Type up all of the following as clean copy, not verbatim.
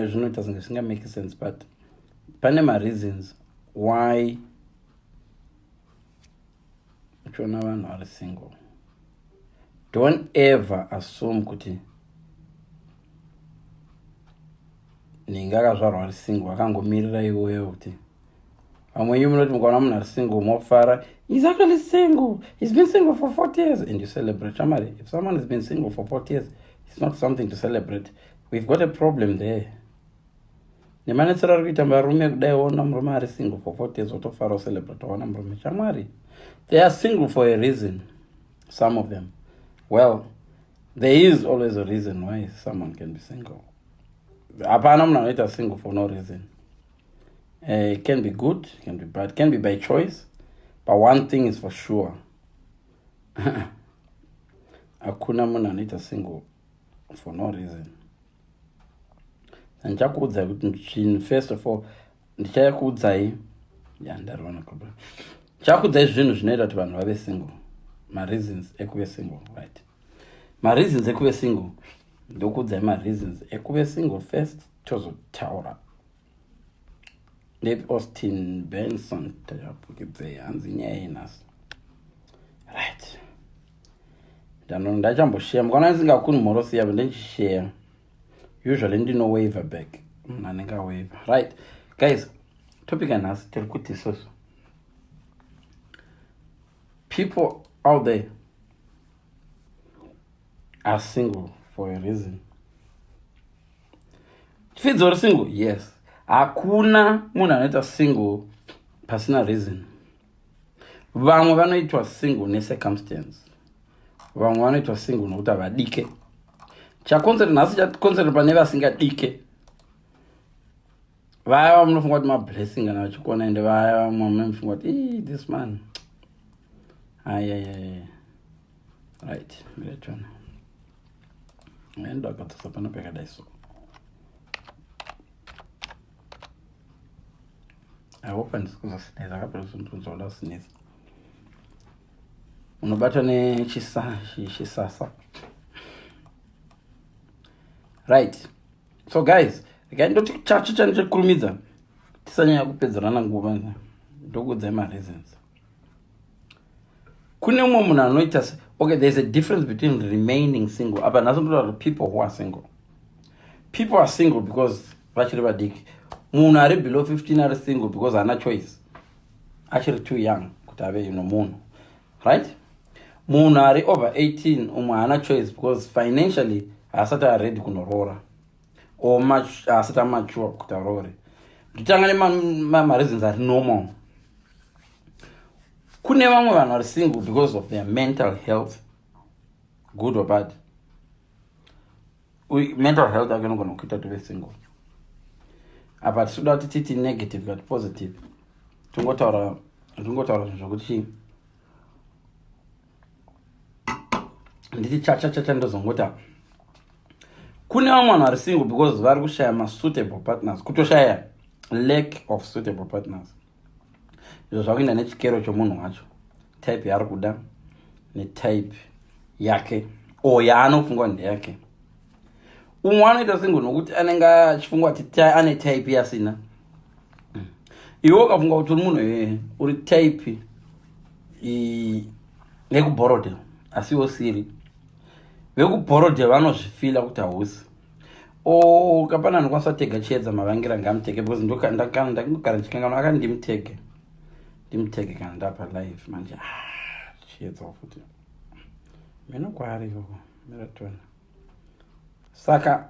zvinoita zvinga make sense, but pane reasons why uchiona vanhu vari single. Don't ever assume kuti ninge akazvarwa ari single akangomirira iwewe kuti vamwe nyumu munoti mukaona munhu ari single mofara, he's actually single, he's been single for 40 years, and you celebrate. Shamari, if someone has been single for 40 years, it's not something to celebrate. We've got a problem there. Nemanetsera kuita varume kudai ona murume ari single for 40 years otofara celebrate ona murume. Shamari, they are single for a reason, some of them. Well, there is always a reason why someone can be single. Hapana munhu anoita single for no reason. It can be good, it can be bad, it can be by choice, but one thing is for sure. Hakuna munhu anoita single for no reason. Ndichakuudzai kuti first of all, ndichakuudzai zvinhu zvinoita kuti vanhu vave single. My reasons ekuve single, right? My reasons ekuve single. Ndokuudzai my reasons ekuve single first tozotaura. Maybe Austin Benson tayapukibvei hanzi nyaya yenhasi. Right. Ndachambosheya mukana ndisingakuni mhorosi yavo ndichisheya. Usually ndino waiver back. Nanenga waiver. Right. Guys, topic yanhasi tiri kuti isusu. People out there are single for a reason. Fidzo uri single? Yes. Hakuna munhu anoita single pasina reason. Vamwe vanoitwa single necircumstance. Vamwe vanoitwa single nokuti havadike. Chakonzera nhasi chakonzera pane vasingadike. Vaya munofunga kuti mablessing kana vachikona ende vaya munofunga kuti this man. Right, miretona. Endo akatsa pana pekadai so. I hope ndikuza sineza kapera suntunzola sineza. Unobata nechisasa. Right. So guys, ndoti chacho chandikurumidza. Tisanyanya kupedzerana nguva. Ndokudzai my reasons. Kune mumwe munhu anoita okay, there's a difference between remaining single. Apa naso people who are single. People are single because vachiri vadiki. Munhu ari below 15 are single because hana choice. Actually too young kuti ave munhu. Right? Munhu ari over 18 umwe hana choice because financially asati are ready kunoroora. Or asati mature kuti aroore. Nditanga ma reasons are normal. Kune vamwe vanhu vari single because of their mental health, good or bad. Mental health akanogona kuita to be single. Apa tisuda kuti titi negative but positive. Tungotaura zvinhu zvokuti nditi chacha ndozongota. Kune vamwe vanhu vari single because vari kushaya suitable partners, kutoshaya lack of suitable partners. Izvo zvakuenda nechikero chomunhu wacho, type yaari kuda netype yake o yaanofunga ndeyake. Umwe anoita single nokuti anenge achifunga kuti ane type yasina. Iwe ukafunga kuti uri munhu uri type nekuborodel asiwo siri. Vekuborodel vanozvifila kuti hausi. Kapana anokwanisa kutega chiedza mavangira ngamutege because ndakangogara ndichikanganwa akandimutege. Ndimutege kana ndapa live manje chiedza futi. Meno kwari koko miratona. Saka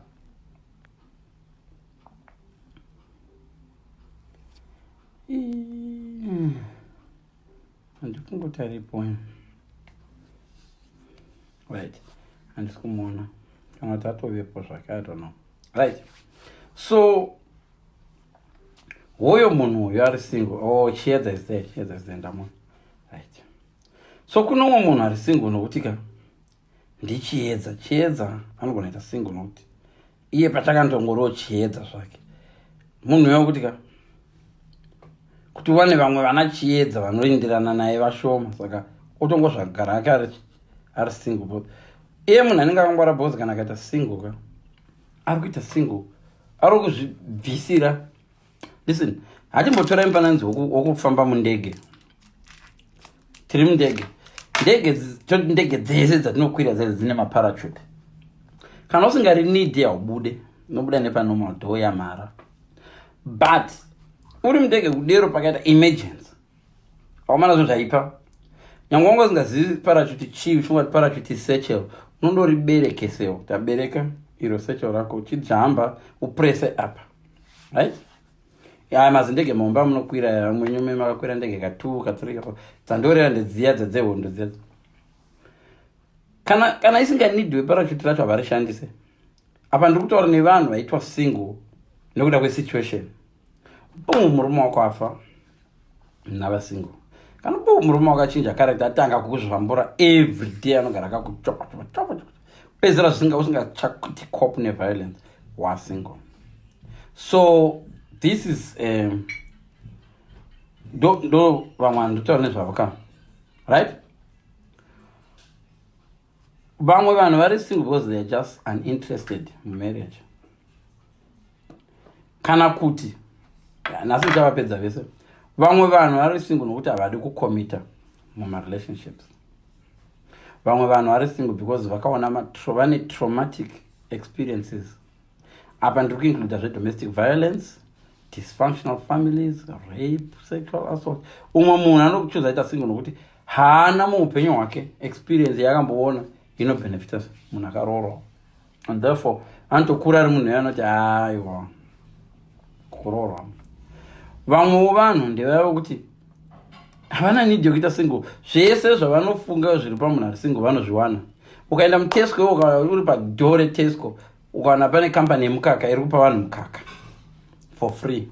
andikungotaripo. Right. Andisikumona. Kana tatovepo zvake, I don't know. Right. So hoyo munhu uyu ari single. Chiedza is there. Ndamona. Right. So kuno umwe munhu ari single nokuti chiedza anogona kuita single nokuti iye pachakandongoro chiedza zvake. Munhu uyo kuti vane vamwe vana chiedza vanoenderana naye vashoma, saka otongozvagara ake ari single. Iye munhu anenge akangwara bhozi kana akaita single ari kuita single ari kuzvibvisira. Listen, hatimbotora mufananidzo wokufamba mundege. Tiri mundege. Ndege dzese dzatinokwira dzine maparachute. Kana usingari need yaubude, nobuda nepanormal door yamara. But uri mundege kudero pakaita emergency. Aumana zvinhu zvaipa. Nyangwe wanga usingazivi parachute chii, uchingati parachute satchel, unondoriberekesewo. Tabereka iro satchel rako uchijamba upresse up. Right? Ya mazindege momba munokwira mwenyu makakwira ndege ka2 ka3 ka4 dzandorera ndedziya dzedzehondo dziya. Kana isinga need weparachute racho avarishandise. Apa ndiri kutaura nevanhu vaitwa single nekuda kwesituation. Murume wako afa nava single. Kana murume wakachinja character atanga kukuzvambura every day anogara akakuchopa pezera usingachakuti cope neviolence wa single. So this is do vamwe ndotaura nezvavo right. Vamwe vanhu vari single because they are just uninterested in marriage. Kana kuti nasi chavapedza vese. Vamwe vanhu vari single nokuti havadi kucommita mumarelationships. Vamwe vanhu vari single because vakaona vane traumatic experiences. Apa ndiri kuincluda zvedomestic violence, dysfunctional families, rape, sexual assault. Umwe munhu anokuchuza aita single nokuti haana muupenyu hwake experience yakamboona inobenefita munhu akaroorwa. And therefore anotokura ari munhu anoti aiwa kuroorwa. Vamwe vanhu ndevavo kuti havana need yokuita single. Zvese zvavanofunga zviri pamunhu ari single vanozviwana. Ukaenda muTesco uri padoo reTesco ukaona pane company yemukaka iri kupa vanhu mukaka for free,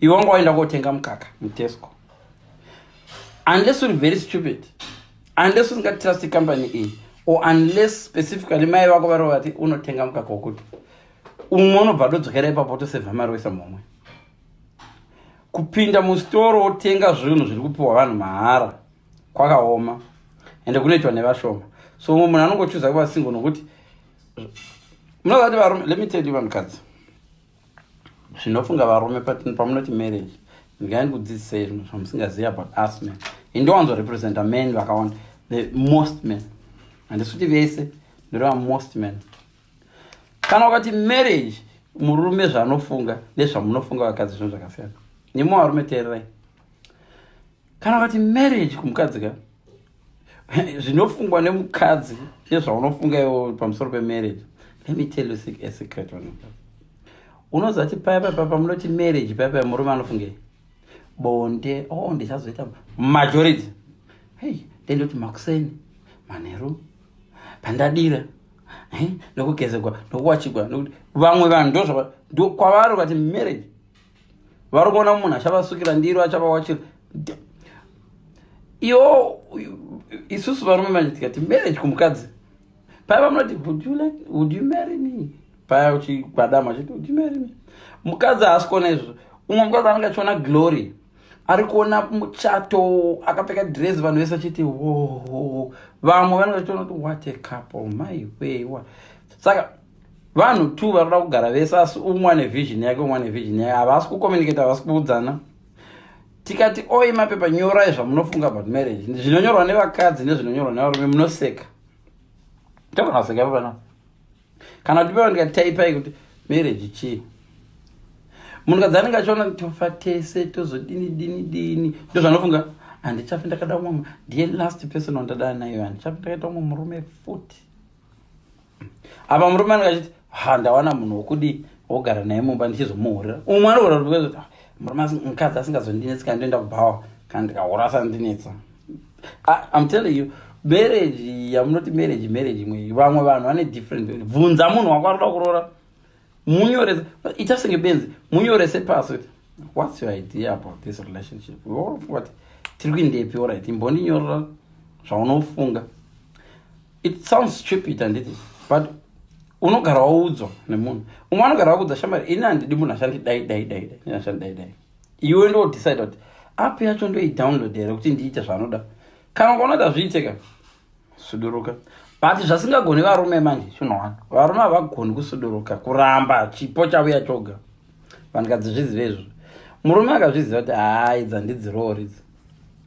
iwe wanga waenda kotenga mukaka muTesco. Unless uri very stupid, unless usingatrust company iyi, or unless specifically mai vako vari vati unotenga mukaka wokuti umwe unobva dodzokera ipapo tosevha mari wesa mumwe. Kupinda mustoro wotenga zvinhu zviri kupiwa vanhu mahara kwakaoma ende kunoitwa nevashoma. So munhu anongochuza kuva single nokuti munozati varume. Let me tell you vanhukadzi, zvinofunga varume pamunoti marriage, ndingaenda kudzidzisei zvinhu zvamusingazivi about us men. Indowanzorepresenta men vakawanda, the most men. Handisi kuti vese, ndireva most men. Kana wakati marriage, murume zvanofunga nezvamunofunga vakadzi zvinhu zvakasiyana. Nyimo varume teererai. Kana wakati marriage kumukadzi ka, zvinofungwa nemukadzi nezvaunofunga iwo pamusoro pemarriage. Let me tell you a secret one. Unozati paya pamunoti marriage paya murume anofungei bonde. Ndichazoita majority. Hey, ndendoti makuseni manheru pandadira nokugezekwa nokuwachigwa. Vamwe vanhu ndo kwavari ukati marriage vari kuona munhu achavasukira ndiro achavawachira. Iwo isusu varume manje tikati marriage kumukadzi paya vamunoti would you marry me, paya uchigwadama achiti would you marry me. Mukadzi haasi kuona izvo. Umwe mukadzi anenge achiona glory, ari kuona muchato akapfeka dress vanhu vese achiti woho. Vamwe vanenge vachiona kuti what a couple, my way. Saka vanhu tu varikuda kugara vese asi umwe ane vision yake umwe ane vision yake, havasi kucommunicate, havasi kuudzana. Tikati oima pepa nyorai zvamunofunga about marriage, zvinonyorwa nevakadzi nezvinonyorwa nevarume munoseka. Tokana seka papa. Kana tipewa ndikataipai kuti marriage chii. Munhukadzi anenge achiona tofa tese tozodini ndo zvanofunga handichafi ndakada umwe ndiye last person wandadana naye, handichafi ndakaita umwe murume futi. Apa murume anenge achiti ndawana munhu wokudi wogara naye mumba ndichizomuhurira. Umwe anogara kuti murume mukadzi asingazondinetsi kana ndoenda kubhawa kana ndikahura asandinetsa. I'm telling you, marriage yamunoti marriage imwe, vamwe vanhu vane different. Bvunza munhu wako arikuda kuroora, munyorese, ita senge benzi, munyorese pasi kuti what's your idea about this relationship. What tiri kuindepi, alright, imbondinyorera zvaunofunga. It sounds stupid handiti, but unogara waudzwa nemunhu. Umwe anogara wakuudza shamari, ini handidi munhu ashandi dai. Iwe ndo decide kuti api yacho ndoidownloadera kuti ndiite zvanoda. Kana ukaona kuti hazviiteka, suduruka. but zvasingagoni varume manje chinwana varume havagoni kusuduruka kuramba chipo chauya choga vanhu kadzizvizive izvo murume akazviziva kuti idzi handidzirori idzi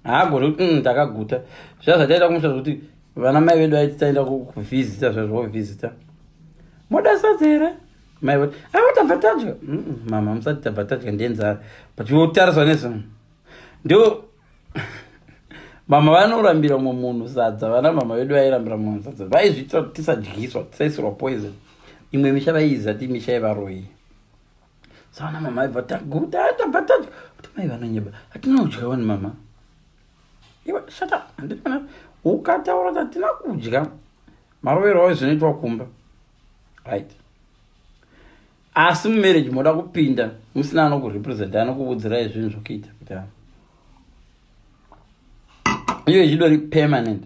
haagoni kuti ndakaguta zviya zvataita kumusha zvokuti vana mai vedu aiti taenda kuvhizita zvezvovhizita moda sadza here mai voti tabva tadya mama musati tabva tadya ndenzara but wotariswa nezvinhu ndio mama vanorambira mumwe munhu sadza vana mama vedu vairambira mumwe sadza vaizviita kuti tisadyiswa tisaisirwa poison imwe misha vaiiziva ti misha yevaroi savana mama aibva taguta tabva tadya kuti mai vanonyeba hatina kudya wani mama iwe shata handifana ukataura kuti hatina kudya marovero wavo zvinoitwa kumba right asi mumarriage moda kupinda musina anokurepresenta anokuudzirai zvinhu zvokuita kuti iyo ichidori permanent.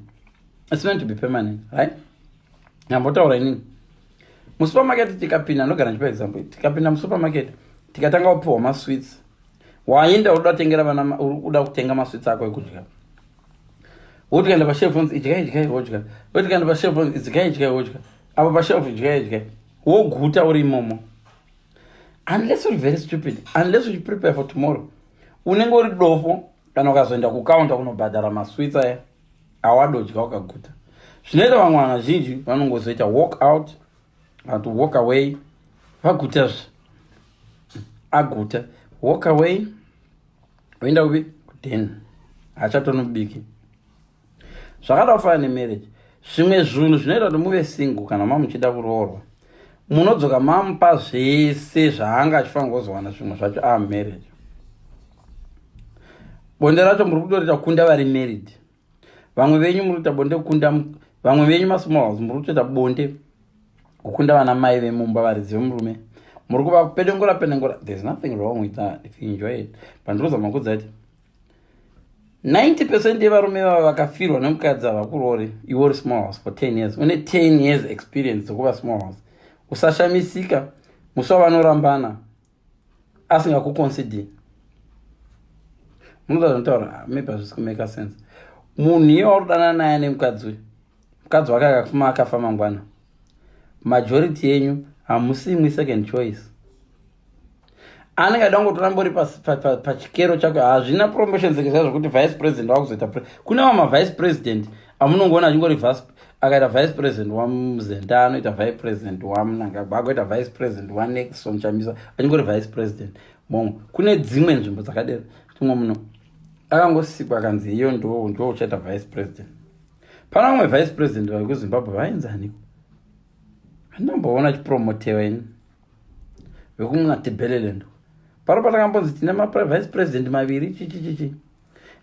It's meant to be permanent, right? Nambotaura inini musupermarket tikapinda ndogara ndipa example tikapinda musupermarket tikatanga kupiwa masweets waenda uda kutengera vana uda kutenga masweets ako ekudya wotukaenda pashelf idya wodya wotukaenda pashelf idya wodya apa pashelf idya woguta uri imomo unless you're very stupid unless you prepare for tomorrow unenge uri dofo kana ukazoenda kukaunta kunobhadhara masweets aya awadodya ukaguta zvinoita vamwe vanhu vazhinji vanongozoita walk out to walk away vaguta aguta walk away oenda kupi kudhen hachatonobiki zvakada kufana nemarriage zvimwe zvinhu zvinoita kuti muve single kana mamuchida kuroorwa munodzoka mamupa zvese zvaanga achifanira kuzowana zvimwe zvacho marriage bonde racho muri kutorita kunda vari married vamwe venyu muri kuita bonde kunda vamwe venyu masmall muri kutoita bonde kukunda vana mai vemumba varidzi vemurume muri kuva penengora there's nothing wrong with that if you enjoy it but ndinozama kudza kuti 90% yevarume vava vakafirwa nemukadzi ava kurori iwe uri small house for 10 years une 10 years experience dzekuva small house usashamisika musi wavanorambana asingakuconsider munoda zvinotaura maybe hazvisi kumeka sense munhu iye wauri kudanana naye nemukadzi uyu mukadzi wake akafuma akafa mangwana majority yenyu hamusimwi second choice anenge aida ngotoramba uri pachikero chako hazvina promotion sekesa zvokuti vice president wakuzoita kune vama vice president amunongoona achingori akaita vice president wamuzenda anoita vice president wamunangagwa agoita vice president wanexon chamisa achingori vice president momwe kune dzimwe nzvimbo dzakadera tumwe munhu akangosikwa akanzi iyo ndo uchaita vice president pana vamwe vice president vekuzimbabwe vaenzaniko handamboona chipromotewa ini vekumuna tebeleland paro patakambonzi tina vice president maviri chichichichi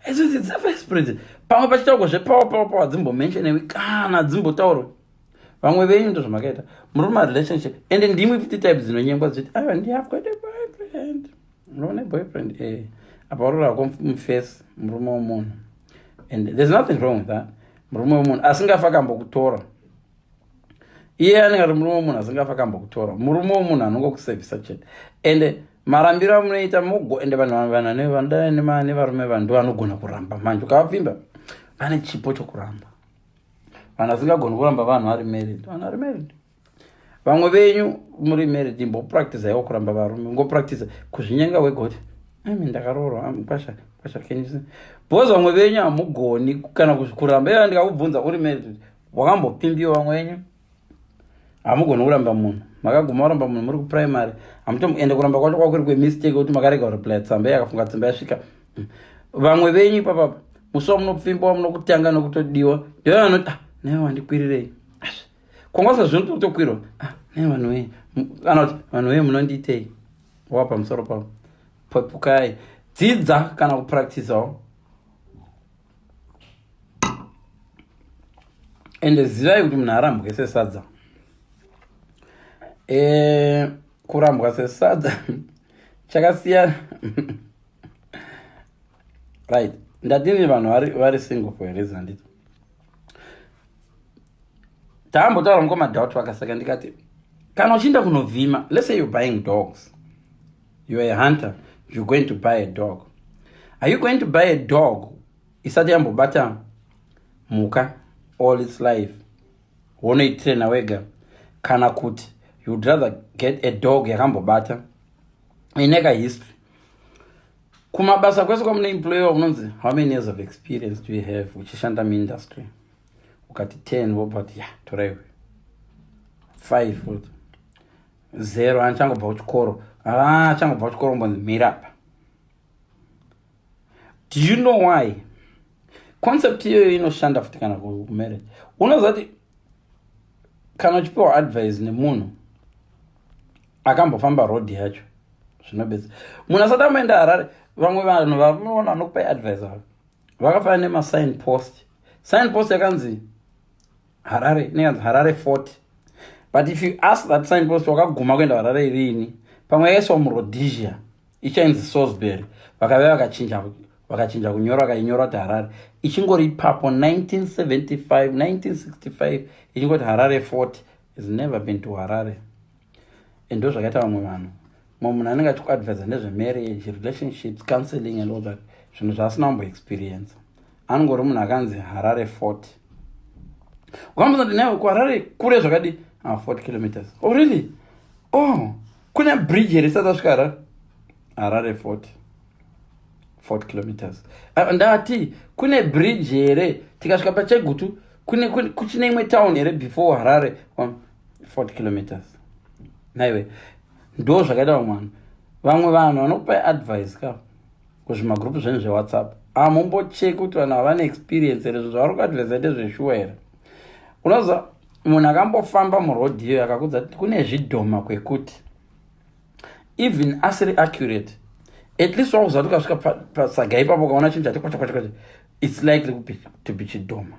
ezodzidza vice president pamwe pachitaurwa zvepawapawapawa dzimbomentionewi kana dzimbotaurwa vamwe venyu ndo zvamakaita muri marelationship ende ndimwe futi type dzinonyengwa dziti aiwa ndihave got a boyfriend muone boyfriend apa uri rako muface murume womunhu and there's nothing wrong with that murume womunhu asingafa akambokutora iye anenge ari murume womunhu asingafa akambokutora murume womunhu anongokusevhisa chete ende marambiro amunoita ende vanhu nevarume vanhu ndo vanogona kuramba manje ukavapfimba vane chipo chokuramba vanhu asingagoni kuramba vanhu vari married vanhu vari married vamwe venyu muri married imbopracticaiwo kuramba varume ngopractice kuzvinyenga wegoti ndakaroorwa pasha kenyisi bhozi vamwe venyu hamugoni kana kuramba iva ndikakubvunza uri married wakambopimbiwa vamwe venyu hamugoni kuramba munhu makaguma kuramba munhu muri kuprimary hamutomboende kuramba kwacho kwakuri kwemistake kuti makarega kureply tsamba yakafunga tsamba yasvika vamwe venyu ipapapa musi wamunopfimbawa munokutanga nokutodiwa ndivo vanoti naive wandikwirirei kwangwasa zvinotokwirwa naive vanhu wei kana kuti vanhu wei munondiitei wapa musoro pavo pepukai dzidza kana kupracticewo ende zivai kuti munhu arambwe sesadza kurambwa sesadza chakasiyana right ndadini vanhu vari single for a reason ndito taambotaura mukomadhauti vakasaka ndikati kana uchienda kunovhima let's say you're buying dogs, you're a hunter, you're going to buy a dog. Are you going to buy a dog isati yambobata muka all its life wonoitraina wega kana kuti you would rather get a dog yakambobata ineka history kumabasa kwese kwamune employer unonzi how many years of experience do you have uchishanda muindustry ukati 10 wobati toraiwe 5 0 anchangobva kuchikoro achangobva kuchikoro mbonzi mirapa. Do you know why concept iyoyo inoshanda futi kana kumarriage? Unozati kana uchipiwa advice nemunhu akambofamba road yacho zvinobetsa munhu asati amaenda Harare. Vamwe vanhu vamunoona vanokupai advice avo vakafanana nemasign post yakanzi Harare nekanzi Harare 40, but if you ask that sign post wakaguma kuenda Harare irini pamwe yakaiswa muRhodesia ichainzi Salisbury vakave vakachinja kunyora vakainyora kuti Harare ichingori ipapo 1975 1965 ichingoti Harare 40 has never been to Harare. And ndo zvakaita vamwe vanhu munhu anenge achikuadvisa nezvemarriage relationships counseling and all that zvinhu zvaasina kumboexperience anongori munhu akanzi Harare 40 ukamboza kuti nawe kuHarare kure zvakadi 40 kilometers. Oh really? Oh kune bridge here isati asvika Harare 40 kilometers. Ndati kune bridge here tikasvika paChegutu kuchine imwe town here before Harare 40 kilometers. Naiwe ndo zvakaita vamwe vanhu vanokupai advice ka kuzvimagroup zvenyu zveWhatsApp amumbocheki kuti vanhu havane experience here zvavari kuadvisa ndezveshuwa here. Unoza munhu akambofamba muroad iyo akakudza kuti kune zvidhoma kwekuti even asiri accurate at least wakuziva kuti ukasvika pasaga ipapo ukaona chinhu chati kwacha it's likely to be chidhoma.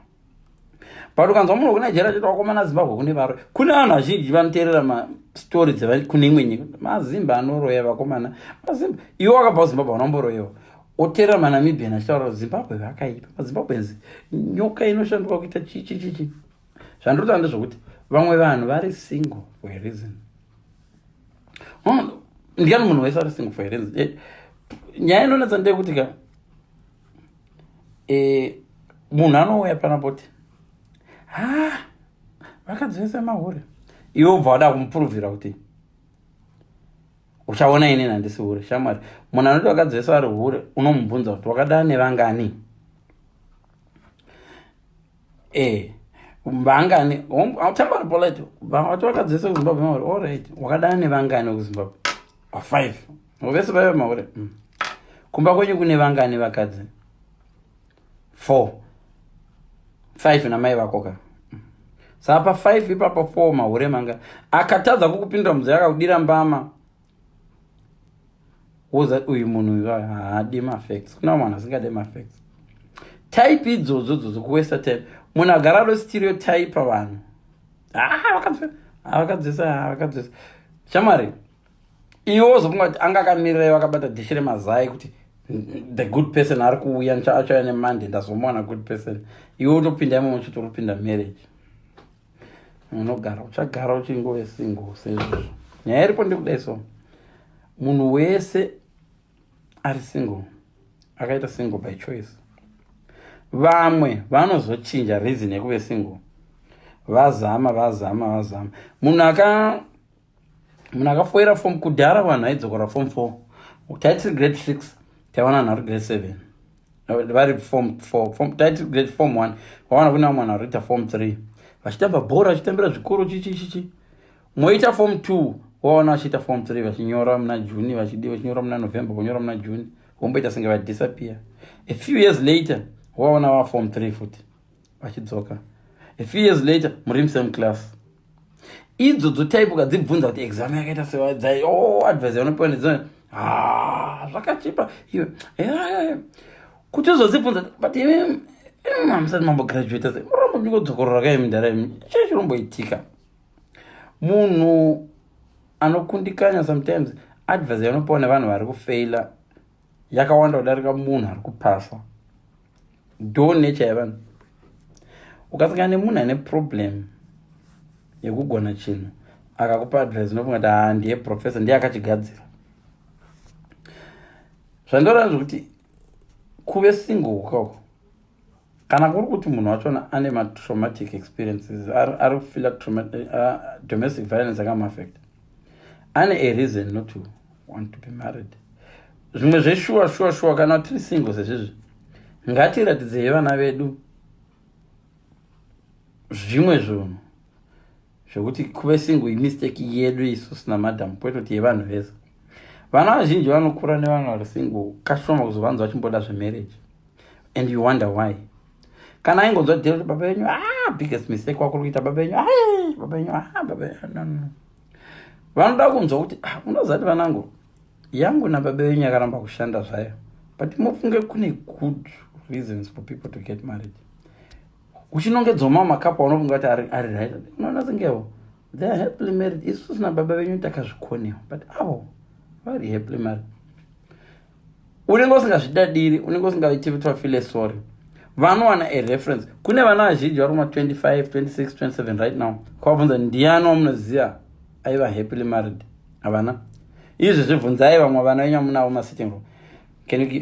But ukanzwa munhu kuNigeria chiti wakomana Zimbabwe kune varo kune vanhu vazhinji vanoteerera mastori dzekune imwe nyika mazimba anoroya vakomana mazimba iwe wakabva kuZimbabwe unomboroyewa oteerera maNamibian achitaura kuti Zimbabwe vakaipa maZimbabwenzi nyoka inoshandiswa kuita chichi zvandinotaura ndezvokuti vamwe vanhu vari single for a reason. Ndiani munhu wese ari single for a reason? Nyaya inonetsa ndeyekuti ka munhu anouya panapoti vakadzi vese mahure iwe ubva wada kumupuruvhira kuti uchaona inini handisi hure. Shamwari munhu anoti vakadzi vese vari hure unomubvunza kuti wakadana nevangani? Vangani tambari polite vati vakadzi vese kuZimbabwe mahure alright wakadana nevangani kuZimbabwe 5 vese vaiva mahure. Kumba kwenyu kune vangani vakadzi? 4 5 namai vakoka sapa 5 ipapo 4 mahure manga akatadza kukupindura mudzi akakudira mbama woza uyu munhu haadi mafacts. Kuna mwana asingade mafacts type idzodzo dzokuwesta time munhu agara ro stereotype vanhu vakadzesa shamwari iwe wozofunga kuti anga akamirira vakabata dhishi remazai kuti the good person ari kuuya achauya neMonday ndazomona good person iwe utopinda imo uchitopinda marriage unogara uchagara uchingove single sezvo nyaya iripo ndikudai so munhu wese ari single akaita single by choice. Vamwe vanozochinja reason yekuve single vazama munhu akafoira form kudhara vanhu aidzokera form 4 taiti grade 6 tawana nharu grade 7 vari form 4 taiti grade form 1 vawana kuna mwana arita form 3 vachitamba bhora vachitambira zvikoro chichi moita form 2 waona vachiita form 3 vachinyora muna June vachinyora muna November kunyora muna June vomboita senge vadisappear. A few years later waona va form 3 futi vachidzoka. A few years later muri same class. Idzodzo type ukadzibvunza kuti exam yakaita sewadzai advice yaunopiwa ndidzo zvakachipa iwe kuti uzodzibvunza but iwe musati mambograduate se murombo ndingodzokorora kai mundaramo chii chiromboitika. Munhu anokundikanya sometimes advice yaunopiwa nevanhu vari kufaila yakawanda kudarika munhu ari kupasa. Do nature yavanhu ukasangana nemunhu ane problem yekugona chinhu akakupa advice unofunga kuti ndiye professor ndiye akachigadzira. Zvandoona kuti kuve single ukako kana kuri kuti munhu wachona ane ma-traumatic experiences ari kufila domestic violence akamafecta, ane a reason not to want to be married. Zvimwe zveshuwa kana tiri single sezvizvi, ngatiratidze vana vedu zvimwe zvinhu zvekuti kuve single imistake yedu isusu namadhamu, kwete kuti yevanhu vese. Vana vazhinji vanokura nevanhu vari single kashoma kuzovanzwa vachimboda zvemarriage, and you wonder why. Kana aingonzwa kuti baba venyu biggest mistake wakuri kuita baba venyu no. Vanoda kunzwa kuti unozati vanangu yangu nababa venyu yakaramba kushanda zvayo, but mufunge kune good reasons for people to get married. Uchinongedzoma makapa unofunga kuti ari right, unoona sengewo they are happily married. Isusu nababa venyu takazvikonewa, but avo vari happily married. Unenge usingazvidadiri, unenge usingaiti kuti vafile sorry. Vanowana a reference. Kune vana vazhinji vari kuma 25, 26, 27 right now. Kwabvunza ndiani wamunoziva aiva happily married? Havana. Izvi zvibvunzai vamwe vana venyu vamunavo masitting room.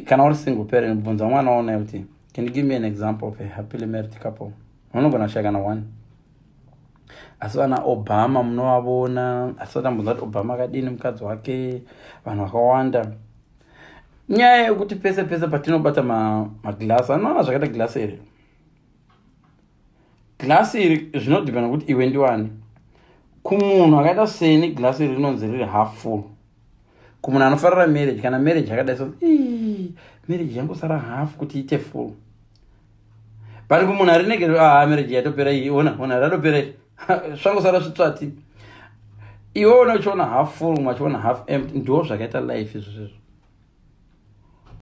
Kana uri single parent, bvunza mwana waona kuti can you give me an example of a happily married couple? Unogona shaka na one. Asi vana Obama munovavona, asi vatambudzwa kuti Obama akadini mukadzi wake, vanhu vakawanda. Nyaya yekuti pese patinobata maglasi, anoona zvakaita glasi iri. Glasi iri zvinodhibana kuti iwe ndiwani. Kumunhu akaita seni glasi iri rinonzi riri half full. Kumunhu anofarira marriage, kana marriage yakadai so marriage yangosara half kuti ite full. Bari kumunhu arinenge marriage yatopera iyi, ona ratopera zvangosara zvitsvati. Iwe unochiona half full, umachiona half empty, ndo zvakaita life izvozvo.